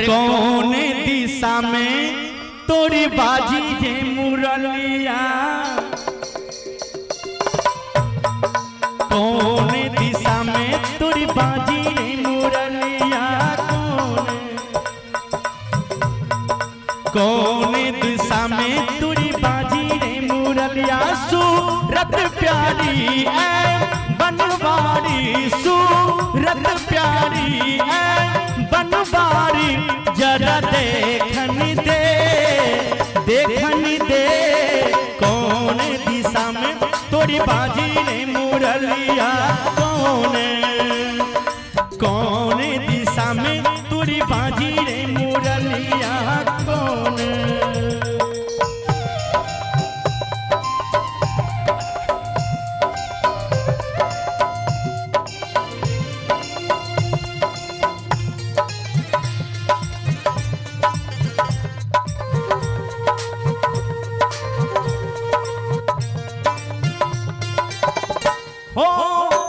कौन दिशा में तोरी बाजी जे मुरलिया, कौन दिशा में तोरी बाजी रे मुरलिया, कौन दिशा में तोरी बाजी रे मुरलिया। सूरत प्यारी है बनवारी, सूरत प्यारी है बनवारी, जरा देखन दे देखन दे। कौन दिशा में तोरी बाजी रे मुरलिया, कौन दिशा में तोरी बाजी रे मुरलिया, कौन।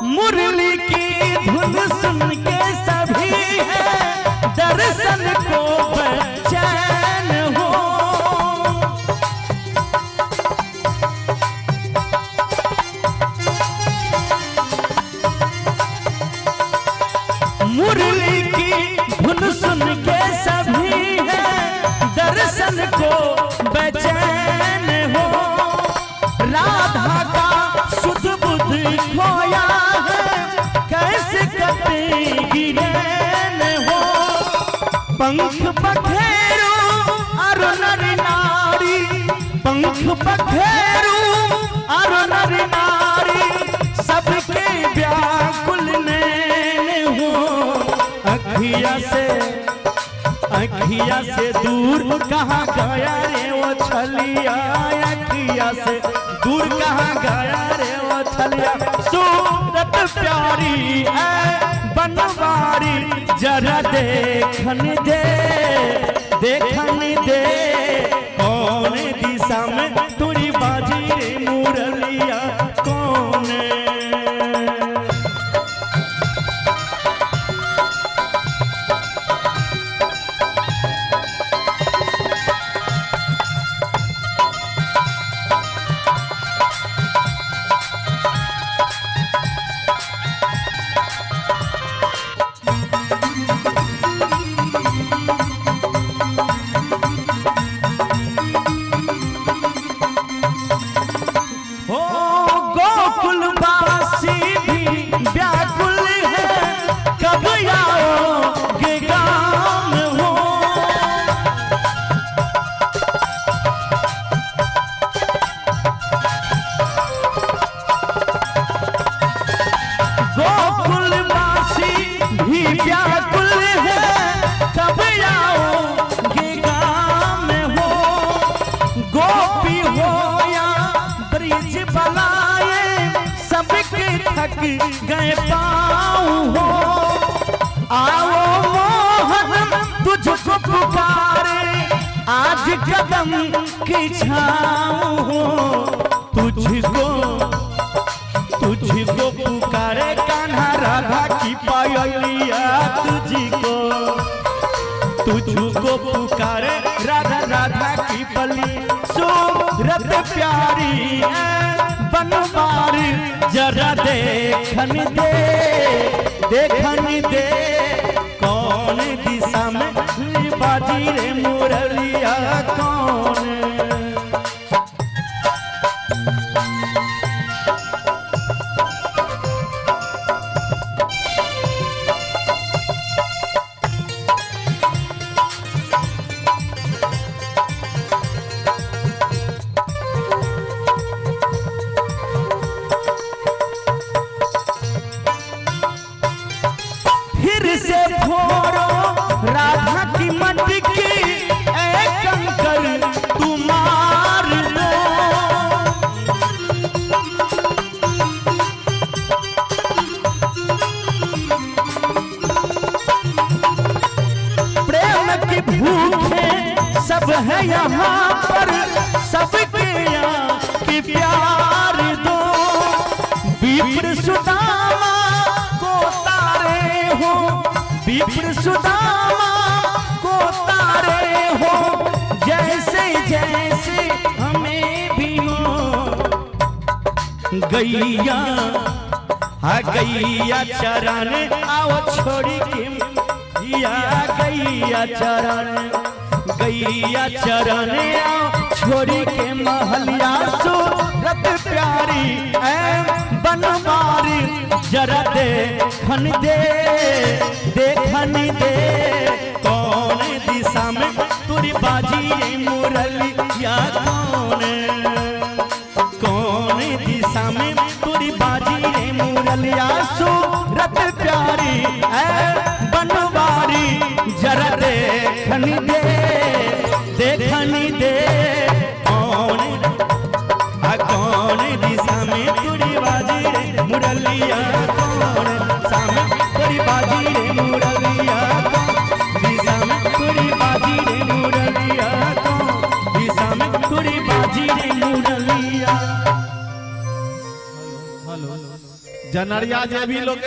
मुरली की धुन सुन के सभी है दर्शन को बेचैन हो। मुरली की धुन सुन के सभी है दर्शन को बेचैन हो। राधा का सुध बुध खोया है कैसे कटेगी रैन हो। पंख पखेरू अर नर नारी, पंख पखेरू अर नर नारी, सबके व्याकुल नैन हो। अखिया से दूर कहाँ गया रे वो छलिया, अखिया से दूर कहाँ गया रे वो छलिया। सूरत प्यारी है बनवारी, जरा देखन दे देखन दे। कौन दिशा में तोरी बाजी रे मुरलिया, कौन। थक गए पाऊं हो, आओ मोहन तुझको पुकारे, आज कदम की छाऊं हो। तुझको पुकारे कान्हा राधा की पायलिया, तुझको पुकारे राधा राधा की पली। सूरत प्यारी है बनवारी, जरा देखन दे देखन दे। कौन दिशा में बाजी रे मुरलिया, कौन। से फोड़ो राधा की मटकी, एक कंकर तू मार दो। प्रेम की भूखे सब है यहाँ पर, सबके यहाँ की प्यार दो। विप्र सुदामा को तारे हो, विप्र सुदामा को गैया हाँ गैया चराने आओ छोड़ी के या गैया चराने आओ छोड़ी के महलिया सूरत प्यारी ऐ बनवारी जरा देखन दे कौन दिशा में तुरी बाजी मुरलिया कौन दिशा में तुरी बाजी मुरलिया सूरत प्यारी ऐ बनवारी जरा देखन दे कौन दिशा में तुरी बाजी मुरलिया कौन सामने तुरी बाजी मुरलिया दिशा में तुरी बाजी मुरलिया कौन दिशा में तुरी बाजी मुरलिया। जनरिया जे भी लोग